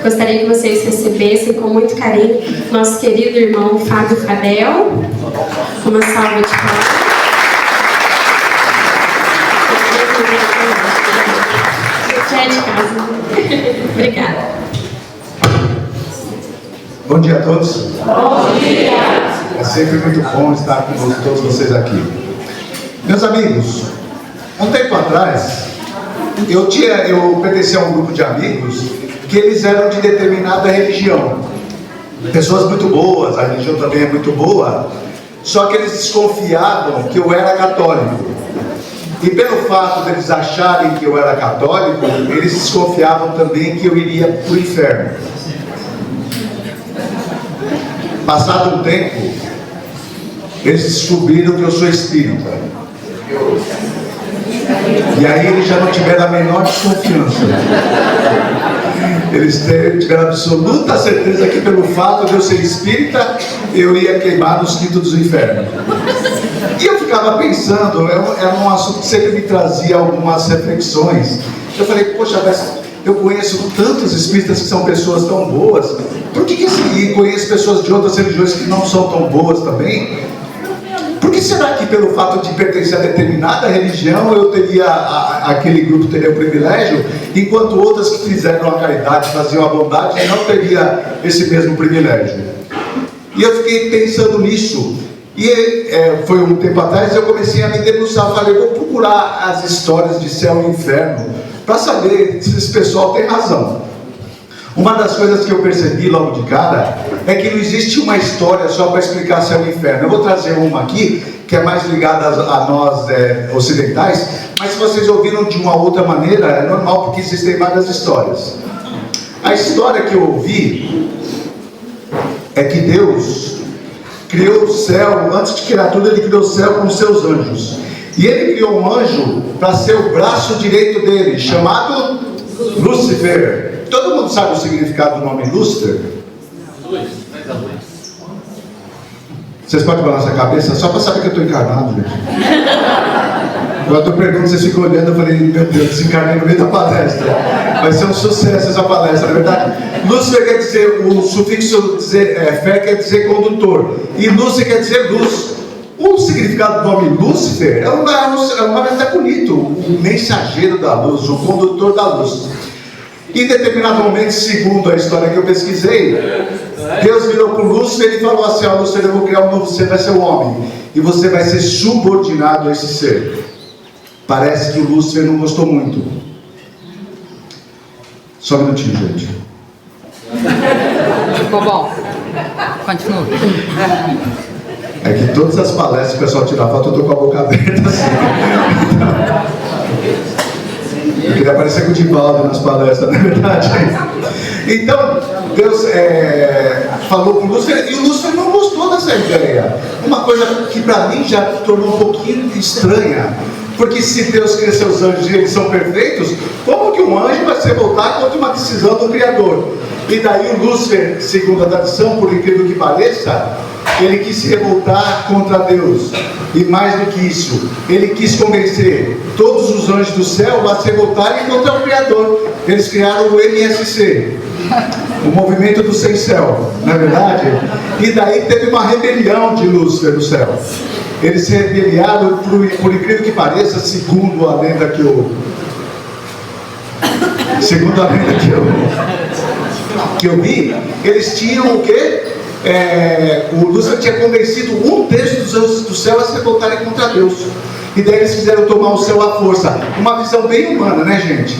Gostaria que vocês recebessem com muito carinho nosso querido irmão Fábio Fadel. Uma salva de palmas. Já é de casa. Obrigada. Bom dia a todos. Bom dia. É sempre muito bom estar com todos vocês aqui. Meus amigos, um tempo atrás, eu pertencia a um grupo de amigos que eles eram de determinada religião. Pessoas muito boas, a religião também é muito boa, só que eles desconfiavam que eu era católico. E pelo fato deles acharem que eu era católico, eles desconfiavam também que eu iria para o inferno. Passado um tempo, eles descobriram que eu sou espírita. E aí eles já não tiveram a menor desconfiança. Eles tiveram absoluta certeza que pelo fato de eu ser espírita, eu ia queimar nos quintos dos infernos. E eu ficava pensando, era um assunto que sempre me trazia algumas reflexões. Eu falei, poxa, mas eu conheço tantos espíritas que são pessoas tão boas, por que e conheço pessoas de outras religiões que não são tão boas também? Por que será que pelo fato de pertencer a determinada religião eu teria, aquele grupo teria o privilégio, enquanto outras que fizeram a caridade, faziam a bondade, não teria esse mesmo privilégio? E eu fiquei pensando nisso. E foi um tempo atrás eu comecei a me debruçar, falei, vou procurar as histórias de céu e inferno para saber se esse pessoal tem razão. Uma das coisas que eu percebi logo de cara é que não existe uma história só para explicar céu e inferno. Eu vou trazer uma aqui que é mais ligada a nós ocidentais, mas se vocês ouviram de uma outra maneira é normal, porque existem várias histórias. A história que eu ouvi é que Deus criou o céu, antes de criar tudo, ele criou o céu com os seus anjos. E ele criou um anjo para ser o braço direito dele, chamado Lúcifer. Todo mundo sabe o significado do nome Lúcifer? Vocês podem balançar a cabeça só para saber que eu estou encarnado, gente. Quando eu estou perguntando, vocês ficam olhando, eu falei, meu Deus, desencarnei no meio da palestra. Vai ser um sucesso essa palestra, na verdade. Lúcifer quer dizer, o sufixo fé quer dizer condutor, e Lúcifer quer dizer luz. O significado do nome Lúcifer é um nome até bonito, o mensageiro da luz, o condutor da luz. Em determinado momento, segundo a história que eu pesquisei, Deus virou para o Lúcifer e falou assim, ó, Lúcifer, eu vou criar um novo ser, vai ser o homem, e você vai ser subordinado a esse ser. Parece que o Lúcifer não gostou muito. Só um minutinho, gente. Ficou bom. Continua. É que todas as palestras, o pessoal tira foto, eu estou com a boca aberta assim. Eu queria parecer com o Divaldo nas palestras, na verdade. Então, Deus falou com o Lúcifer, e o Lúcifer não gostou dessa ideia. Uma coisa que para mim já tornou um pouquinho estranha. Porque se Deus cria seus anjos e eles são perfeitos, como que um anjo vai se revoltar contra uma decisão do Criador? E daí o Lúcifer, segundo a tradição, por incrível que pareça, ele quis se revoltar contra Deus. E mais do que isso, ele quis convencer todos os anjos do céu a se revoltarem contra o Criador. Eles criaram o MSC, o Movimento do Sem Céu, não é verdade? E daí teve uma rebelião de Lúcifer no céu. Eles se rebeliaram, por incrível que pareça, segundo a lenda que eu vi, eles tinham o quê? O Lúcifer tinha convencido um terço dos anjos do céu a se revoltarem contra Deus. E daí eles quiseram tomar o céu à força. Uma visão bem humana, né, gente?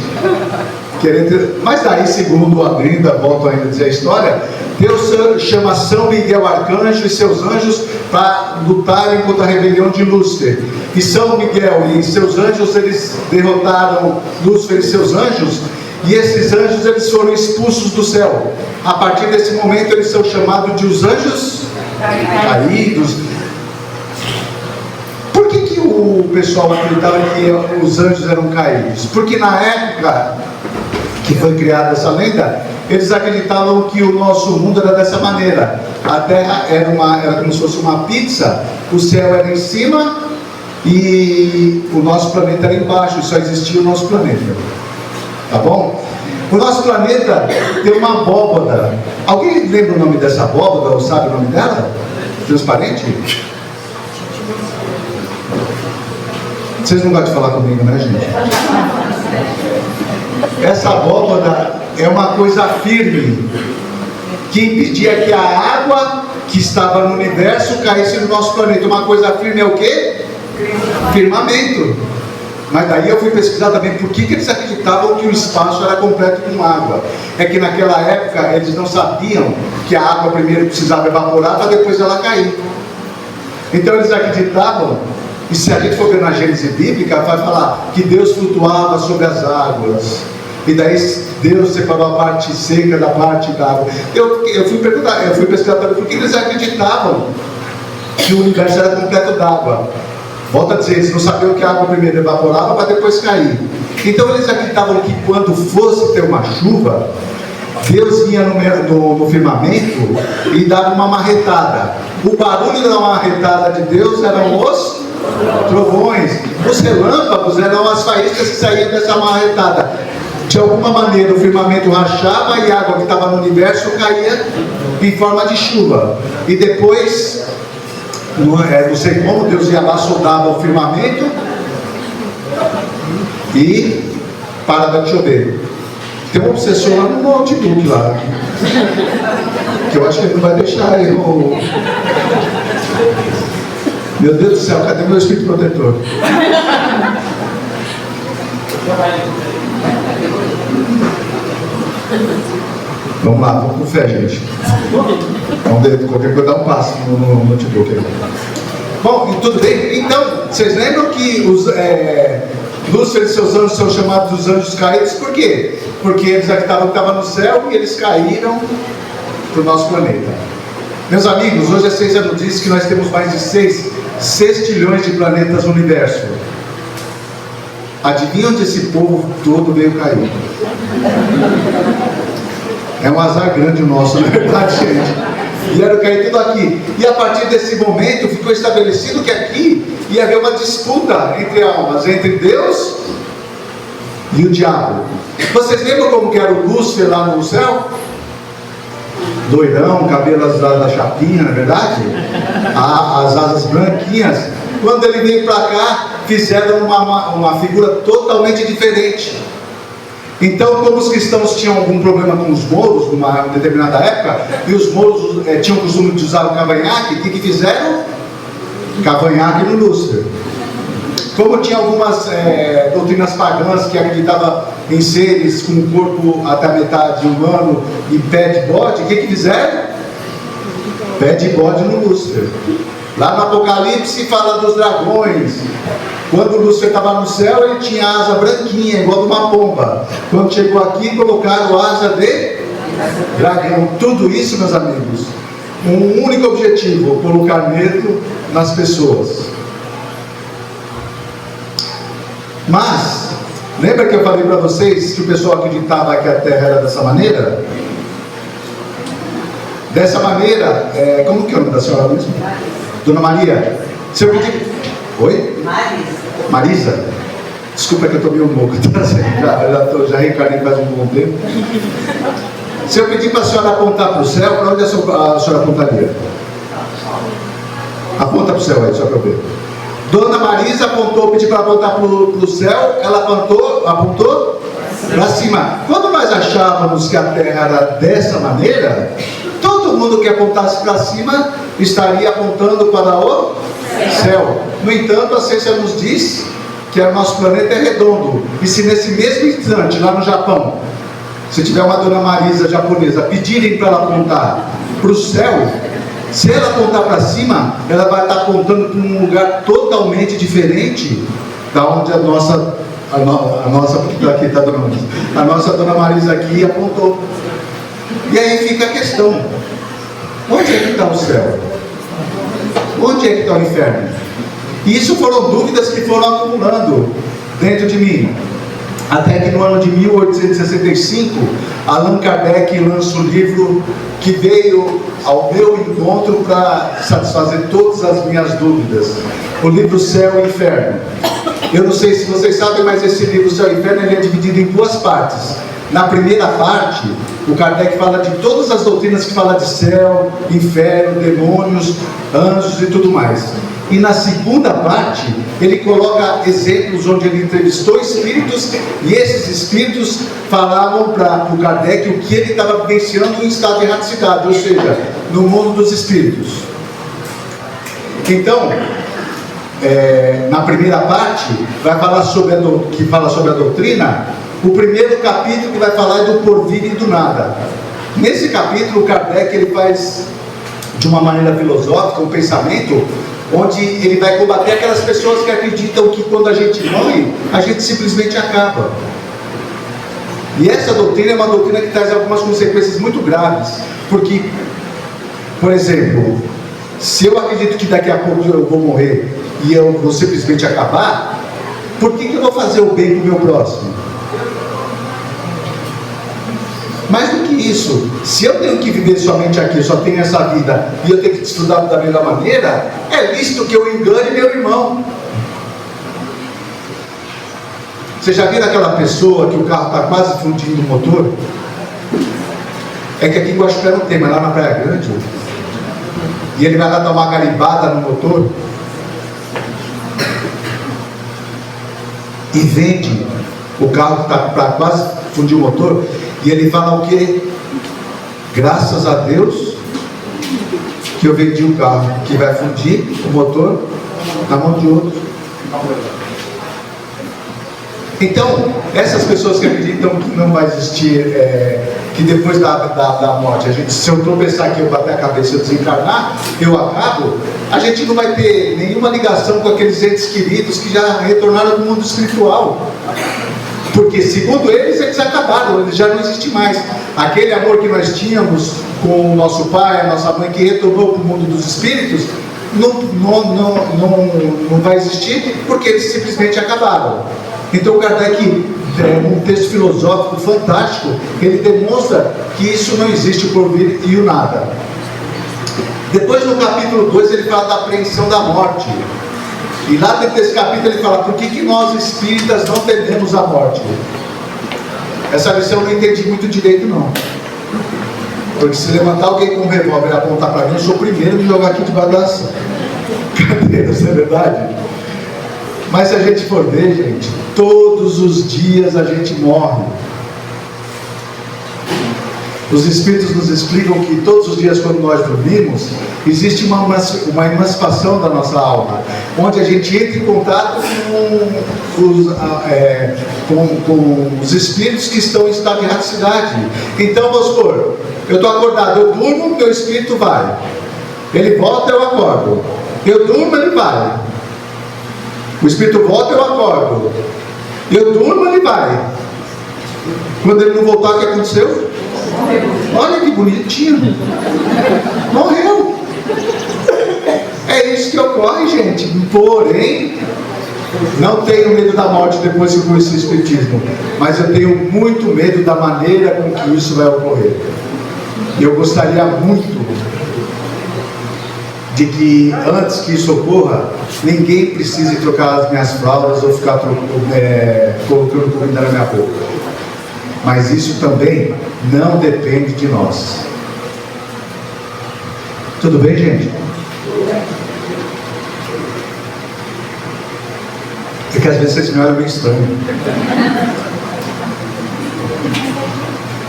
Mas daí, segundo a Grinda, volto ainda a dizer a história, Deus chama São Miguel Arcanjo e seus anjos para lutarem contra a rebelião de Lúcifer. E São Miguel e seus anjos, eles derrotaram Lúcifer e seus anjos, e esses anjos eles foram expulsos do céu. A partir desse momento eles são chamados de os anjos caídos. Por que o pessoal acreditava que os anjos eram caídos? Porque na época que foi criada essa lenda, eles acreditavam que o nosso mundo era dessa maneira. A Terra era como se fosse uma pizza, o céu era em cima e o nosso planeta era embaixo, e só existia o nosso planeta. Tá bom? O nosso planeta tem uma abóbora. Alguém lembra o nome dessa abóbora ou sabe o nome dela? Transparente? Vocês não gostam de falar comigo, né, gente? Essa abóbora é uma coisa firme que impedia que a água que estava no universo caísse no nosso planeta. Uma coisa firme é o quê? Firmamento. Mas daí eu fui pesquisar também por que eles acreditavam que o espaço era completo com água. É que naquela época eles não sabiam que a água primeiro precisava evaporar para depois ela cair. Então eles acreditavam, e se a gente for ver na Gênese bíblica, vai falar que Deus flutuava sobre as águas. E daí Deus separou a parte seca da parte da água. Eu fui pesquisar também por que eles acreditavam que o universo era completo d'água. Volto a dizer, eles não sabiam que a água primeiro evaporava para depois cair. Então eles acreditavam que quando fosse ter uma chuva, Deus vinha no firmamento e dava uma marretada. O barulho da marretada de Deus eram os trovões. Os relâmpagos eram as faíscas que saíam dessa marretada. De alguma maneira o firmamento rachava e a água que estava no universo caía em forma de chuva. E depois, não sei como, Deus ia lá, soldava o firmamento e parava de chover. Tem um obsessor lá no notebook lá, que eu acho que ele não vai deixar eu... Meu Deus do céu, cadê meu espírito protetor? Vamos lá, vamos com fé, gente. Vamos ver, qualquer coisa dá um passo no notebook aí. Bom, e tudo bem? Então, vocês lembram que os Lúcifer e seus anjos são chamados os anjos caídos? Por quê? Porque eles acreditavam que estavam no céu e eles caíram para o nosso planeta. Meus amigos, hoje a ciência nos diz que nós temos mais de 6 sextilhões de planetas no universo. Adivinha onde esse povo todo veio cair? É um azar grande o nosso, na verdade, gente. Vieram cair tudo aqui. E a partir desse momento ficou estabelecido que aqui ia haver uma disputa entre almas, entre Deus e o diabo. Vocês lembram como que era o Lúcifer lá no céu? Doirão, cabelo da chapinha, não é verdade? As asas branquinhas. Quando ele veio para cá, fizeram uma figura totalmente diferente. Então, como os cristãos tinham algum problema com os mouros, numa determinada época, e os mouros tinham o costume de usar o cavanhaque, o que fizeram? Cavanhaque no Lúcifer. Como tinha algumas doutrinas pagãs que acreditavam em seres com um corpo até a metade humano e pé de bode, o que fizeram? Pé de bode no Lúcifer. Lá no Apocalipse fala dos dragões. Quando o Lúcifer estava no céu, ele tinha asa branquinha, igual de uma pomba. Quando chegou aqui, colocaram asa de dragão. Tudo isso, meus amigos, um único objetivo: colocar medo nas pessoas. Mas, lembra que eu falei para vocês que o pessoal acreditava que a Terra era dessa maneira? Dessa maneira, como que é o nome da senhora mesmo? Dona Maria. Se eu pedir... Oi? Marisa. Desculpa que eu estou meio louco, já reencarnei faz um bom tempo. Se eu pedir para a senhora apontar para o céu, para onde a senhora apontaria? Aponta para o céu aí, só para eu ver. Dona Marisa apontou, pedi para apontar para o céu, ela apontou para cima. Quando nós achávamos que a Terra era dessa maneira, todo mundo que apontasse para cima estaria apontando para o céu. No entanto, a ciência nos diz que o nosso planeta é redondo. E se nesse mesmo instante, lá no Japão, se tiver uma Dona Marisa japonesa pedirem para ela apontar para o céu, se ela apontar para cima, ela vai estar apontando para um lugar totalmente diferente da onde a nossa Dona Marisa aqui apontou. E aí fica a questão: onde é que está o céu? Onde é que está o inferno? E isso foram dúvidas que foram acumulando dentro de mim. Até que no ano de 1865, Allan Kardec lança um livro que veio ao meu encontro para satisfazer todas as minhas dúvidas. O livro Céu e Inferno. Eu não sei se vocês sabem, mas esse livro Céu e Inferno ele é dividido em duas partes. Na primeira parte, o Kardec fala de todas as doutrinas que falam de céu, inferno, demônios, anjos e tudo mais. E na segunda parte, ele coloca exemplos onde ele entrevistou espíritos, e esses espíritos falavam para o Kardec o que ele estava vivenciando em estado de erraticidade, ou seja, no mundo dos espíritos. Então, na primeira parte, vai falar que fala sobre a doutrina. O primeiro capítulo que vai falar é do porvir e do nada. Nesse capítulo, o Kardec ele faz de uma maneira filosófica um pensamento onde ele vai combater aquelas pessoas que acreditam que quando a gente morre, a gente simplesmente acaba. E essa doutrina é uma doutrina que traz algumas consequências muito graves, porque, por exemplo, se eu acredito que daqui a pouco eu vou morrer e eu vou simplesmente acabar, por que eu vou fazer o bem para o meu próximo? Mais do que isso, se eu tenho que viver somente aqui, só tenho essa vida, e eu tenho que desfrutar da melhor maneira, é lícito que eu engane meu irmão. Você já viu aquela pessoa que o carro está quase fundindo o motor? É que aqui em Guaxupé não tem, mas lá na Praia Grande, e ele vai lá dar uma garimbada no motor e vende o carro que está para quase fundir o motor. E ele fala o quê? Graças a Deus que eu vendi o carro que vai fundir o motor na mão de outro. Então, essas pessoas que acreditam que não vai existir, que depois da morte, se eu tropeçar aqui, eu bater a cabeça e eu desencarnar, eu acabo, a gente não vai ter nenhuma ligação com aqueles entes queridos que já retornaram do mundo espiritual. Porque, segundo eles acabaram, eles já não existem mais. Aquele amor que nós tínhamos com o nosso pai, a nossa mãe, que retornou para o mundo dos espíritos, não vai existir, porque eles simplesmente acabaram. Então, Kardec, num texto filosófico fantástico, ele demonstra que isso não existe, o porvir e o nada. Depois, no capítulo 2, ele fala da apreensão da morte. E lá dentro desse capítulo ele fala, por que nós espíritas não tememos a morte? Essa lição eu não entendi muito direito não. Porque se levantar alguém com um revólver e apontar para mim, eu sou o primeiro a me jogar aqui debaixo das cadeiras, não é verdade? Mas se a gente for ver, gente, todos os dias a gente morre. Os Espíritos nos explicam que todos os dias, quando nós dormimos, existe uma emancipação da nossa alma, onde a gente entra em contato com os Espíritos que estão em estado de erraticidade. Então, vamos supor, eu estou acordado, eu durmo, meu Espírito vai. Ele volta, eu acordo. Eu durmo, ele vai. O Espírito volta, eu acordo. Eu durmo, ele vai. Quando ele não voltar, o que aconteceu? Olha que bonitinho. Morreu. É isso que ocorre, gente. Porém, não tenho medo da morte depois que eu conheci o Espiritismo, mas eu tenho muito medo da maneira com que isso vai ocorrer. E eu gostaria muito de que, antes que isso ocorra, ninguém precise trocar as minhas fraldas ou ficar colocando comida na minha boca. Mas isso também não depende de nós. Tudo bem, gente? É que às vezes vocês me olham meio estranho.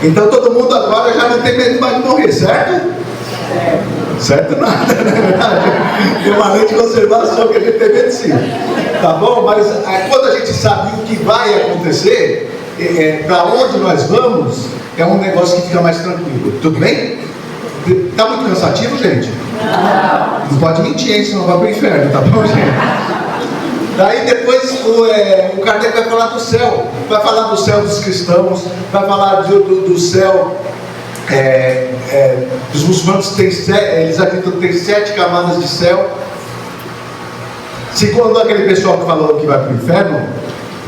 Então todo mundo agora já não tem medo mais de morrer, certo? Certo nada, não é verdade? Tem uma lei de conservação que a gente tem medo sim. Tá bom? Mas quando a gente sabe o que vai acontecer, para onde nós vamos, é um negócio que fica mais tranquilo. Tudo bem? Tá muito cansativo, gente? Não pode mentir, hein? Senão vai pro inferno, tá bom, gente? Daí depois o Kardec vai falar do céu. Vai falar do céu dos cristãos, vai falar do céu. Os muçulmanos eles acreditam que tem 7 camadas de céu. Segundo aquele pessoal que falou que vai para o inferno,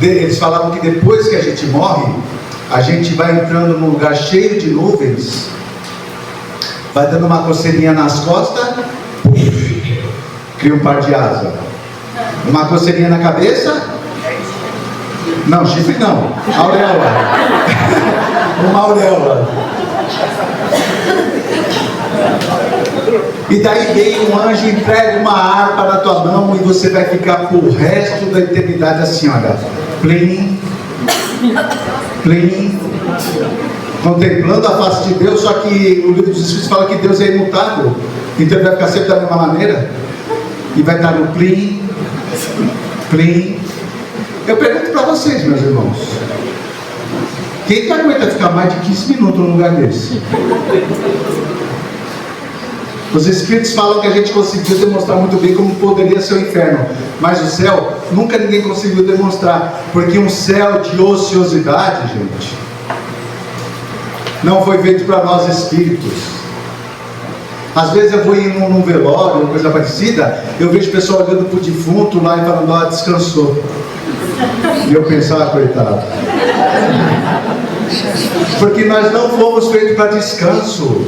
eles falavam que depois que a gente morre, a gente vai entrando num lugar cheio de nuvens, vai dando uma coceirinha nas costas, cria um par de asa, uma coceirinha na cabeça, Não, chifre não. Auréola. Uma auréola. E daí vem um anjo e entrega uma harpa na tua mão e você vai ficar pro resto da eternidade assim, olha. Plim. Plim. Contemplando a face de Deus, só que o livro dos Espíritos fala que Deus é imutável. Então ele vai ficar sempre da mesma maneira. E vai estar no plim. Plim. Eu pergunto para vocês, meus irmãos. Quem que aguenta ficar mais de 15 minutos num lugar desse? Os Espíritos falam que a gente conseguiu demonstrar muito bem como poderia ser o inferno. Mas o céu, nunca ninguém conseguiu demonstrar. Porque um céu de ociosidade, gente, não foi feito para nós espíritos. Às vezes eu vou ir num velório, uma coisa parecida, eu vejo o pessoal olhando para o defunto lá e falando, ó, descansou. E eu pensava, coitado. Porque nós não fomos feitos para descanso.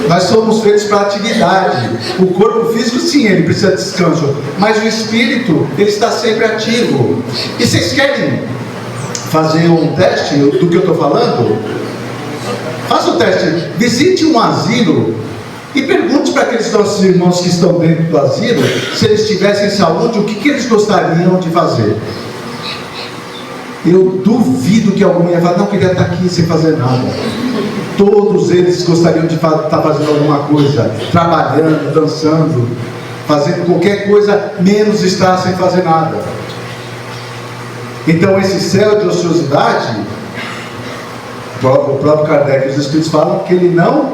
Nós somos feitos para atividade. O corpo físico, sim, ele precisa de descanso. Mas o espírito, ele está sempre ativo. E vocês querem fazer um teste do que eu estou falando? Faça o teste. Visite um asilo e pergunte para aqueles nossos irmãos que estão dentro do asilo, se eles tivessem saúde, o que eles gostariam de fazer. Eu duvido que algum ia falar, não, queria estar aqui sem fazer nada. Todos eles gostariam de estar fazendo alguma coisa, trabalhando, dançando, fazendo qualquer coisa, menos estar sem fazer nada. Então esse céu de ociosidade, o próprio Kardec e os Espíritos falam que ele não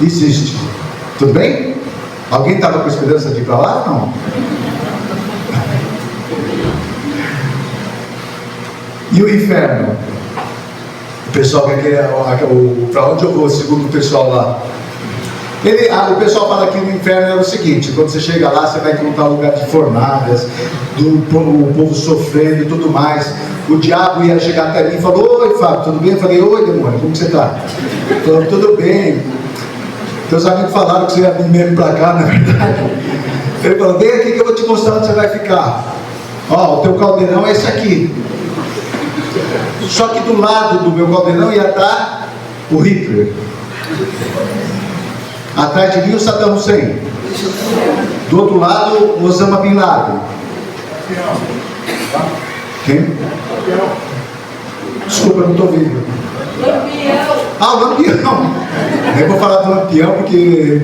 existe. Tudo bem? Alguém estava com esperança de ir para lá? Não. E o inferno? O pessoal que para onde eu vou, segundo o pessoal lá? O pessoal fala que o inferno é o seguinte: quando você chega lá, você vai encontrar um lugar de fornadas, o povo sofrendo e tudo mais. O diabo ia chegar até mim e falou: oi, Fábio, tudo bem? Eu falei: oi, demônio, como você está? Falou: tudo bem. Teus amigos falaram que você ia vir mesmo para cá, não é verdade? Ele falou: vem aqui que eu vou te mostrar onde você vai ficar. Ó, o teu caldeirão é esse aqui. Só que do lado do meu caldeirão ia estar o Hitler. Atrás de mim o Saddam Hussein. Do outro lado o Osama Bin Laden. Quem? Desculpa, eu não estou ouvindo. Lampião. Ah, o Lampião. Eu vou falar do Lampião porque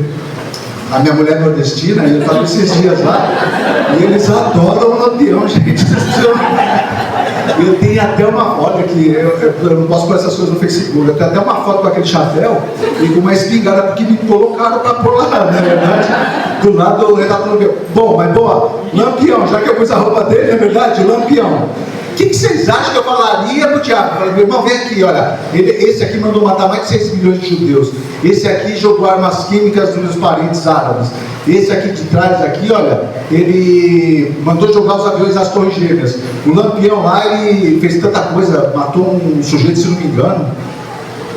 a minha mulher é nordestina e eu estava esses dias lá e eles adoram o Lampião, gente. Eu tenho até uma foto que eu não posso pôr essas coisas no Facebook. Eu tenho até uma foto com aquele chapéu e com uma espingarda, porque me colocaram para pôr lá, na verdade, do lado do Renato Lampião. Bom, mas boa, Lampião, já que eu pus a roupa dele, na verdade, Lampião. O que vocês acham que eu falaria pro diabo? Eu falei: meu irmão, vem aqui, olha, esse aqui mandou matar mais de 6 milhões de judeus. Esse aqui jogou armas químicas nos meus parentes árabes. Esse aqui de trás, aqui, olha, ele mandou jogar os aviões nas Torres Gêmeas. O Lampião lá, ele fez tanta coisa, matou um sujeito, se não me engano.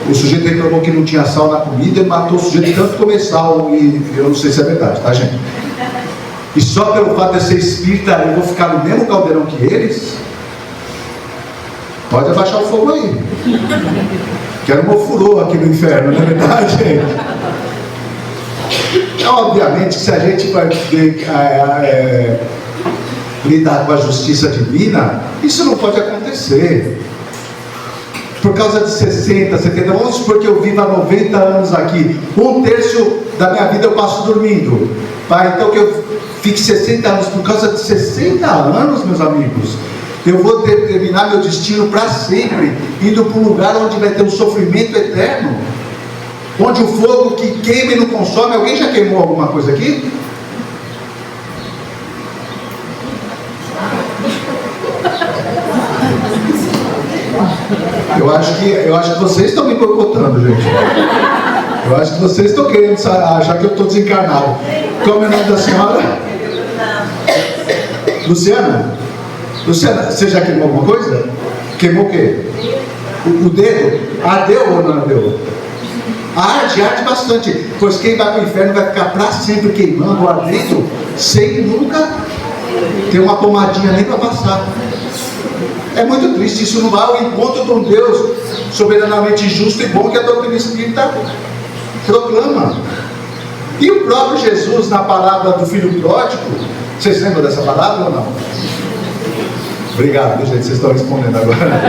O sujeito reclamou que não tinha sal na comida, ele matou o sujeito tanto comer sal, e eu não sei se é verdade, tá, gente? E só pelo fato de eu ser espírita, eu vou ficar no mesmo caldeirão que eles? Pode abaixar o fogo aí. Quero uma furor aqui no inferno, não é verdade, gente? Obviamente que se a gente vai lidar com a justiça divina, isso não pode acontecer. Por causa de 60, 70, vamos supor que eu vivo há 90 anos aqui, 1/3 da minha vida eu passo dormindo. Pai, então que eu fique 60 anos, por causa de 60 anos, meus amigos, eu vou determinar meu destino para sempre, indo para um lugar onde vai ter um sofrimento eterno, onde o fogo que queima e não consome. Alguém já queimou alguma coisa aqui? Eu acho que vocês estão me boicotando, gente. Eu acho que vocês estão querendo achar que eu estou desencarnado. Qual é o nome da senhora? Luciana? Luciana, você já queimou alguma coisa? Queimou o quê? O dedo? Ardeu ou não ardeu? Arde bastante. Pois quem vai para o inferno vai ficar para sempre queimando, ardendo, sem nunca ter uma pomadinha nem para passar. É muito triste, isso não vai ao encontro de um Deus soberanamente justo e bom que a doutrina espírita proclama. E o próprio Jesus, na parábola do filho pródigo, vocês lembram dessa parábola ou não? Obrigado, gente, vocês estão respondendo agora.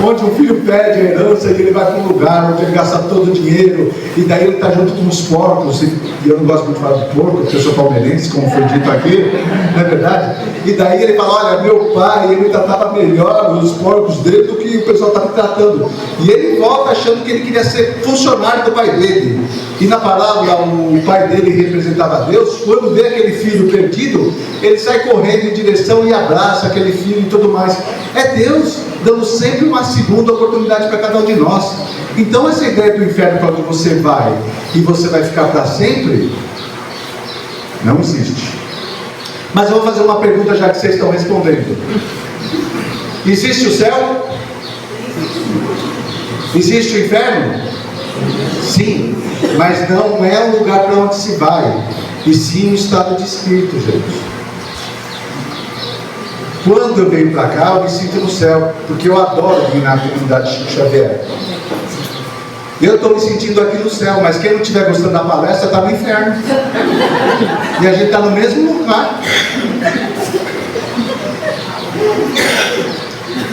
Onde o filho pede a herança e ele vai para um lugar onde ele gasta todo o dinheiro, e daí ele está junto com os porcos, e eu não gosto muito de falar de porco, porque eu sou palmeirense, como foi dito aqui, não é verdade? E daí ele fala, olha, meu pai, ele tratava melhor os porcos dele do que o pessoal está me tratando. E ele volta achando que ele queria ser funcionário do pai dele. E na parábola, o pai dele representava Deus. Quando vê aquele filho perdido, ele sai correndo em direção e abraça aquele filho e tudo mais. É Deus dando sempre uma segunda oportunidade para cada um de nós. Então essa ideia do inferno para onde você vai e você vai ficar para sempre, não existe. Mas eu vou fazer uma pergunta, já que vocês estão respondendo. Existe o céu? Existe o inferno? Sim, mas não é o lugar para onde se vai, e sim um estado de espírito, gente. Quando eu venho para cá, eu me sinto no céu, porque eu adoro vir na comunidade Chico Xavier. Eu estou me sentindo aqui no céu, mas quem não estiver gostando da palestra está no inferno. E a gente está no mesmo lugar.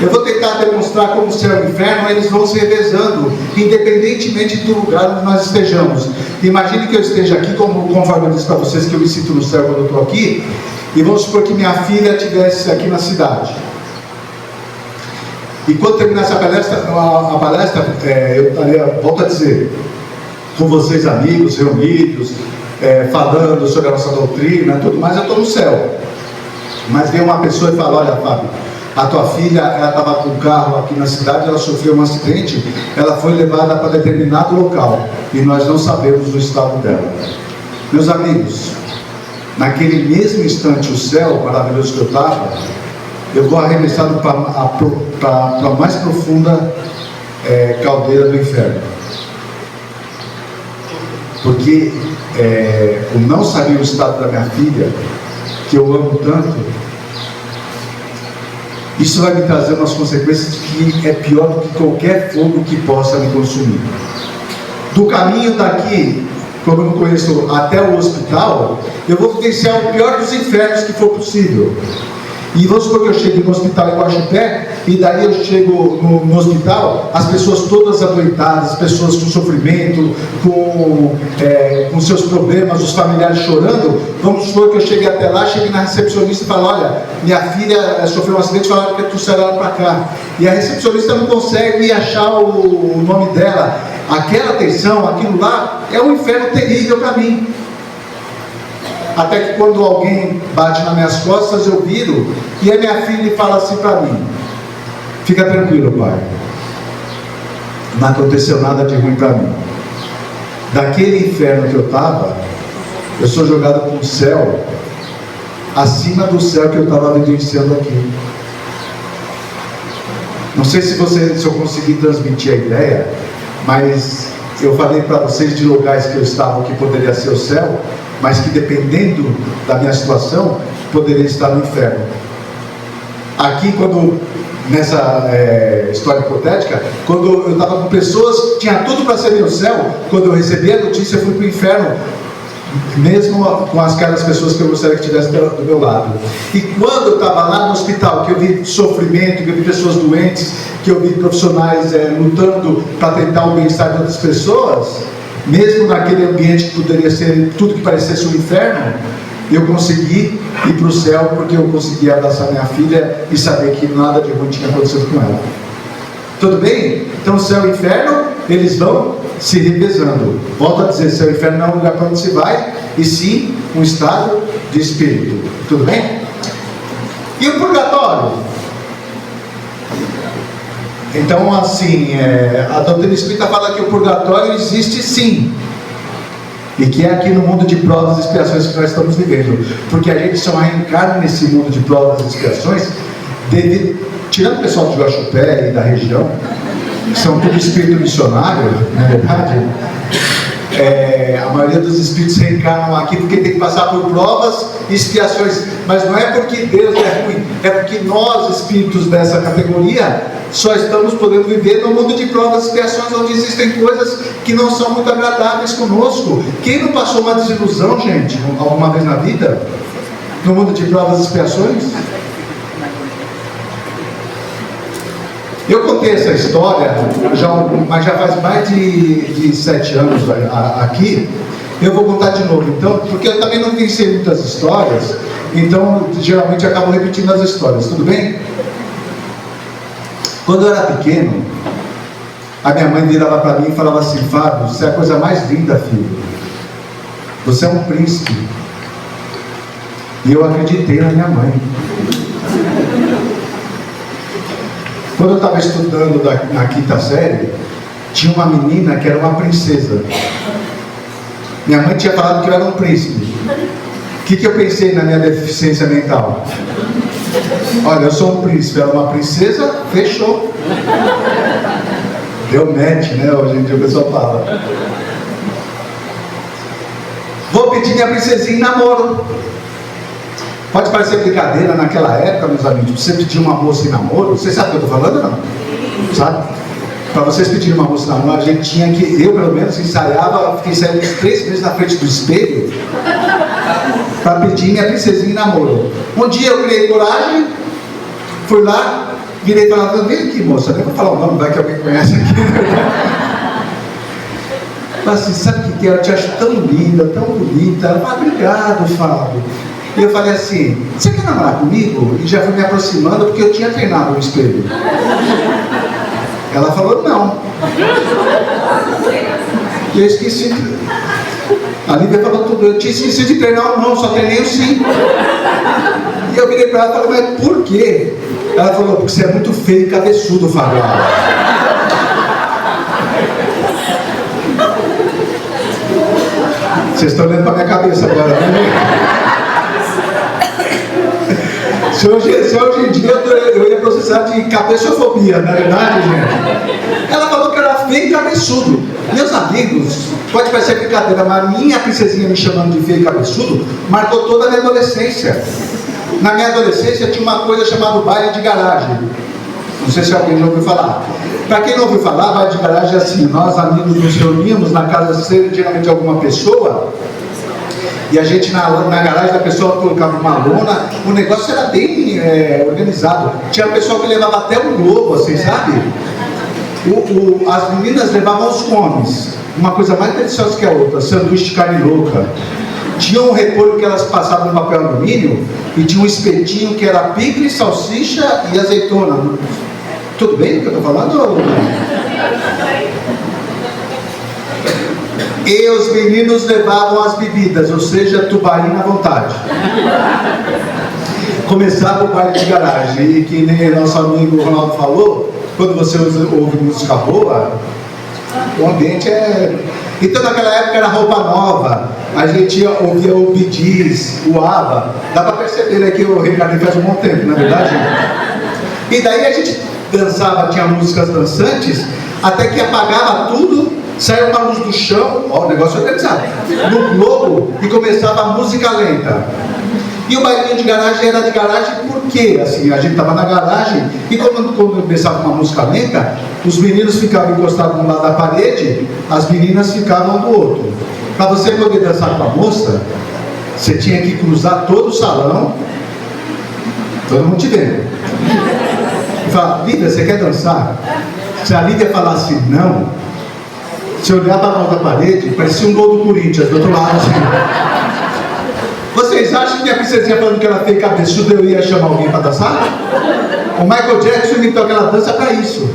Eu vou tentar demonstrar como o céu e o inferno, eles vão se revezando, independentemente do lugar onde nós estejamos. Imagine que eu esteja aqui, conforme eu disse para vocês que eu me sinto no céu quando eu estou aqui, e vamos supor que minha filha estivesse aqui na cidade. E quando terminar essa palestra, eu estaria, volto a dizer, com vocês amigos, reunidos, falando sobre a nossa doutrina, tudo mais, eu estou no céu. Mas vem uma pessoa e fala, olha, Fábio, a tua filha, ela estava com um carro aqui na cidade, ela sofreu um acidente, ela foi levada para determinado local, e nós não sabemos o estado dela. Meus amigos, naquele mesmo instante, o céu maravilhoso que eu estava, eu vou arremessado para a mais profunda caldeira do inferno. Porque o não saber o estado da minha filha, que eu amo tanto, isso vai me trazer umas consequências que é pior do que qualquer fogo que possa me consumir. Do caminho daqui, como eu não conheço, até o hospital, eu vou vivenciar o pior dos infernos que for possível. E vamos supor que eu chegue no hospital em Guaxupé, e daí eu chego no hospital, as pessoas todas adoentadas, as pessoas com sofrimento, com seus problemas, os familiares chorando. Vamos supor que eu cheguei até lá, cheguei na recepcionista e falo, olha, minha filha sofreu um acidente, falaram que trouxeram ela para cá. E a recepcionista não consegue achar o nome dela. Aquela tensão, aquilo lá, é um inferno terrível para mim. Até que quando alguém bate nas minhas costas, eu viro, e a minha filha fala assim para mim, fica tranquilo, pai, não aconteceu nada de ruim para mim. Daquele inferno que eu estava, eu sou jogado para o céu, acima do céu que eu estava vivenciando aqui. Não sei se eu consegui transmitir a ideia, mas eu falei para vocês de lugares que eu estava que poderia ser o céu, mas que dependendo da minha situação, poderia estar no inferno. Aqui, nessa história hipotética, quando eu estava com pessoas, tinha tudo para ser meu céu, quando eu recebi a notícia, eu fui para o inferno, mesmo com aquelas pessoas que eu gostaria que estivessem do meu lado. E quando eu estava lá no hospital, que eu vi sofrimento, que eu vi pessoas doentes, que eu vi profissionais lutando para tentar o bem-estar de outras pessoas, mesmo naquele ambiente que poderia ser tudo que parecesse um inferno, eu consegui ir para o céu, porque eu consegui abraçar minha filha e saber que nada de ruim tinha acontecido com ela. Tudo bem? Então céu e inferno, eles vão se revezando. Volto a dizer, céu e inferno não é um lugar para onde se vai, e sim um estado de espírito. Tudo bem? E o purgatório? Então, assim, a doutrina espírita fala que o purgatório existe sim, e que é aqui no mundo de provas e expiações que nós estamos vivendo, porque a gente só reencarna nesse mundo de provas e expiações tirando o pessoal de Guaxupé e da região, que são tudo espírito missionário, na verdade, A maioria dos espíritos reencarnam aqui porque tem que passar por provas e expiações, mas não é porque Deus é ruim, é porque nós, espíritos dessa categoria, só estamos podendo viver no mundo de provas e expiações, onde existem coisas que não são muito agradáveis conosco. Quem não passou uma desilusão, gente, alguma vez na vida, no mundo de provas e expiações? Eu contei essa história, mas já faz mais de 7 anos aqui. Eu vou contar de novo, então, porque eu também não pensei muitas histórias, então geralmente eu acabo repetindo as histórias, tudo bem? Quando eu era pequeno, a minha mãe virava para mim e falava assim: Fábio, você é a coisa mais linda, filho. Você é um príncipe. E eu acreditei na minha mãe. Quando eu estava estudando na 5ª série, tinha uma menina que era uma princesa. Minha mãe tinha falado que eu era um príncipe. O que eu pensei na minha deficiência mental? Olha, eu sou um príncipe, ela é uma princesa, fechou. Deu match, né? Hoje em dia o pessoal fala. Vou pedir minha princesinha em namoro. Pode parecer brincadeira naquela época, meus amigos. Você pedir uma moça em namoro, vocês sabem o que eu estou falando ou não? Sabe? Para vocês pedirem uma moça em namoro, a gente tinha que, eu pelo menos ensaiava, fiquei ensaiando uns 3 meses na frente do espelho para pedir minha princesinha em namoro. Um dia eu criei coragem, fui lá, virei para ela: vem aqui, moça, nem vou falar o nome, vai que alguém conhece aqui. Mas assim, sabe o que é? Eu te acho tão linda, tão bonita. Ela falou: obrigado, Fábio. E eu falei assim: você quer namorar comigo? E já fui me aproximando porque eu tinha treinado no espelho. Ela falou: não. E eu esqueci. A Lívia falou tudo: eu tinha esquecido de treinar, não, só treinei o sim. E eu virei para ela e falei: mas por quê? Ela falou: porque você é muito feio e cabeçudo, Fábio. Vocês estão olhando para minha cabeça agora, né? Se hoje em dia eu ia processar de cabeçofobia, não é verdade, gente? Ela falou que era feio e cabeçudo. Meus amigos, pode parecer brincadeira, mas minha princesinha me chamando de feio e cabeçudo marcou toda a minha adolescência. Na minha adolescência tinha uma coisa chamada baile de garagem. Não sei se alguém já ouviu falar. Para quem não ouviu falar, baile de garagem é assim: nós amigos nos reuníamos na casa geralmente de alguma pessoa, e a gente na garagem da pessoa colocava uma lona. O negócio era bem organizado. Tinha pessoal que levava até um globo, assim, sabe? As meninas levavam os cones, uma coisa mais deliciosa que a outra, sanduíche de carne louca. Tinha um repolho que elas passavam no papel alumínio, e tinha um espetinho que era picles, salsicha e azeitona. Tudo bem o que eu estou falando? E os meninos levavam as bebidas, ou seja, tubaína à vontade. Começava o baile de garagem, e que nem nosso amigo Ronaldo falou, quando você ouve música boa, o ambiente é... Então naquela época era roupa nova, a gente ouvia o Bee Gees, o ABBA. Dá para perceber, né, que o Ricardo faz um bom tempo, não é verdade? E daí a gente dançava, tinha músicas dançantes, até que apagava tudo, saiu uma luz do chão, ó, o negócio organizado, no globo, e começava a música lenta. E o bailinho de garagem era de garagem porque, assim, a gente estava na garagem, e quando começava uma música lenta, os meninos ficavam encostados um lado da parede, as meninas ficavam do outro. Para você poder dançar com a moça, você tinha que cruzar todo o salão, todo mundo te vendo. E falar: Lívia, você quer dançar? Se a Lívia falasse não, se olhava na outra parede, parecia um gol do Corinthians, do outro lado, assim. Vocês acham que a princesinha falando que ela tem cabeçuda, eu ia chamar alguém para dançar? O Michael Jackson inventou aquela dança para isso.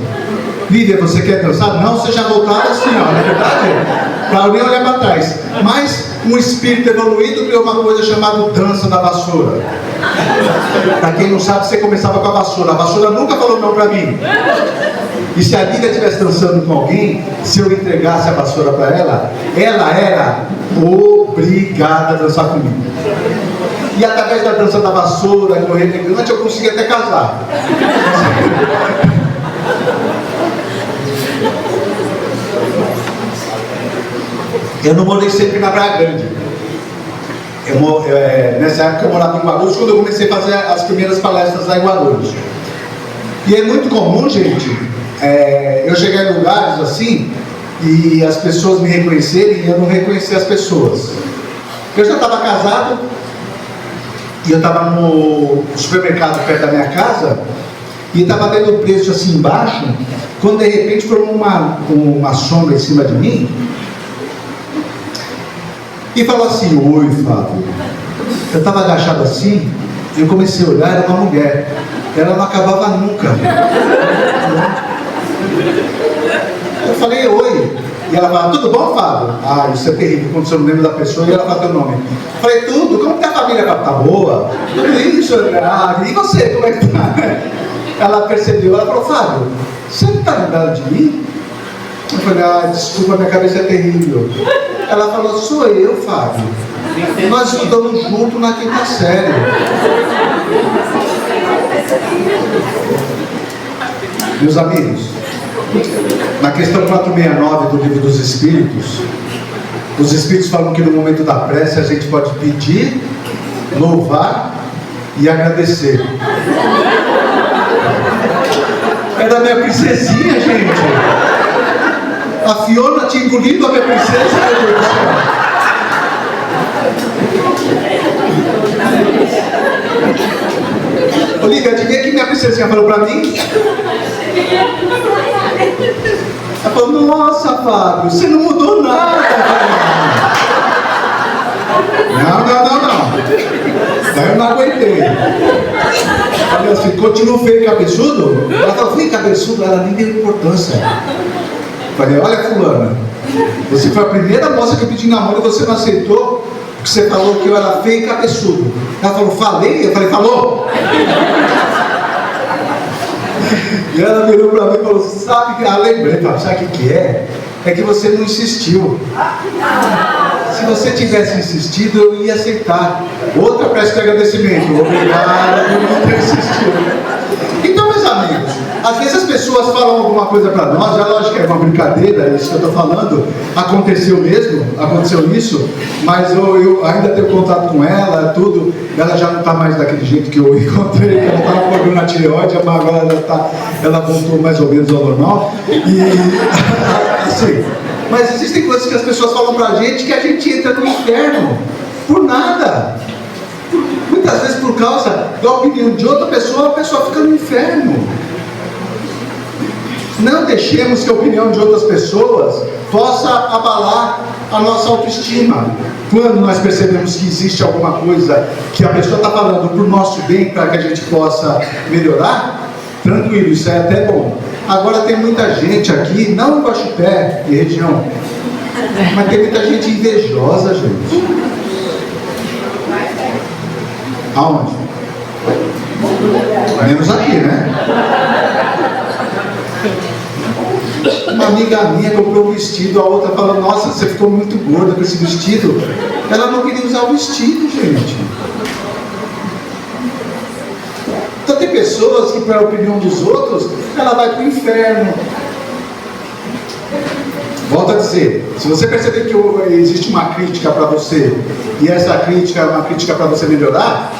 Lívia, você quer dançar? Não, você já voltava assim, ó, não é verdade? Para alguém olhar para trás. Mas um espírito evoluído criou uma coisa chamada dança da vassoura. Para quem não sabe, você começava com a vassoura. A vassoura nunca falou não para mim. E se a Lívia estivesse dançando com alguém, se eu entregasse a vassoura para ela, ela era obrigada a dançar comigo. E através da dança da vassoura, correr elegante, eu consegui até casar. Eu não morei sempre na Praia Grande. Nessa época eu morava em Guarulhos, quando eu comecei a fazer as primeiras palestras lá em Guarulhos. E é muito comum, gente, eu chegar em lugares assim e as pessoas me reconhecerem e eu não reconhecer as pessoas. Eu já estava casado e eu estava no supermercado perto da minha casa e estava vendo o preço assim embaixo, quando de repente formou uma sombra em cima de mim e falou assim: oi, Fábio. Eu estava agachado assim, eu comecei a olhar, era uma mulher, ela não acabava nunca. Eu falei: oi. E ela fala: tudo bom, Fábio? Ah, isso é terrível quando você não lembra da pessoa e ela fala teu nome. Eu falei: tudo, como que a família tá boa? Tudo isso, e você, como é que tá? Ela percebeu, ela falou: Fábio, você não está lembrando de mim? Eu falei: ah, desculpa, minha cabeça é terrível. Ela falou: sou eu, Fábio. Nós estudamos juntos na 5ª série. Meus amigos, na questão 469 do Livro dos Espíritos, os Espíritos falam que no momento da prece a gente pode pedir, louvar e agradecer. É da minha princesinha, gente. A Fiona tinha engolido a minha princesa, meu Deus do céu. Olivia, adivinha que minha princesinha falou pra mim? Ela falou: nossa, Fábio, você não mudou nada. Não. Daí eu não aguentei. Falei assim: continua feio e cabeçudo? Ela falou: feio e cabeçudo, ela nem deu importância. Falei: olha, fulana, você foi a primeira moça que eu pedi namoro e você não aceitou, porque você falou que eu era feio e cabeçudo. Ela falou: falei? Eu falei: falou? E ela virou pra mim e falou: sabe que... lembrei, sabe o que é? É que você não insistiu. Se você tivesse insistido, eu ia aceitar. Outra prece de agradecimento. Obrigado por não ter insistido. Então, meus amigos, às vezes as pessoas falam alguma coisa para nós, é lógico que é uma brincadeira, isso que eu estou falando, aconteceu mesmo, aconteceu isso, mas eu ainda tenho contato com ela, tudo, ela já não está mais daquele jeito que eu encontrei, ela estava com problema na tireoide, mas agora ela voltou mais ou menos ao normal, e assim, mas existem coisas que as pessoas falam para a gente que a gente entra no inferno, por nada. Muitas vezes por causa da opinião de outra pessoa, a pessoa fica no inferno. Não deixemos que a opinião de outras pessoas possa abalar a nossa autoestima. Quando nós percebemos que existe alguma coisa que a pessoa está falando para o nosso bem, para que a gente possa melhorar, tranquilo, isso é até bom. Agora tem muita gente aqui, não em Guaxupé e região, mas tem muita gente invejosa, gente. Aonde? Menos aqui, né? Uma amiga minha comprou um vestido, a outra falou: nossa, você ficou muito gorda com esse vestido. Ela não queria usar o vestido, gente. Então tem pessoas que, pela opinião dos outros, ela vai para o inferno. Volto a dizer, se você perceber que existe uma crítica para você, e essa crítica é uma crítica para você melhorar,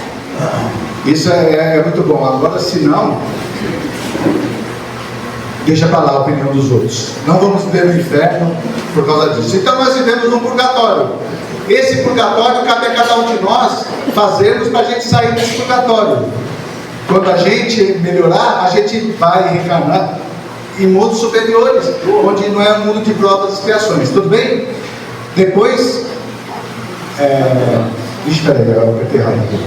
isso é muito bom. Agora, se não, deixa para lá a opinião dos outros. Não vamos viver no inferno por causa disso. Então nós vivemos um purgatório. Esse purgatório cabe a cada um de nós fazermos para a gente sair desse purgatório. Quando a gente melhorar, a gente vai reencarnar em mundos superiores, onde não é um mundo de provas e expiações. Tudo bem? Depois, espera aí, eu apertei errado aqui.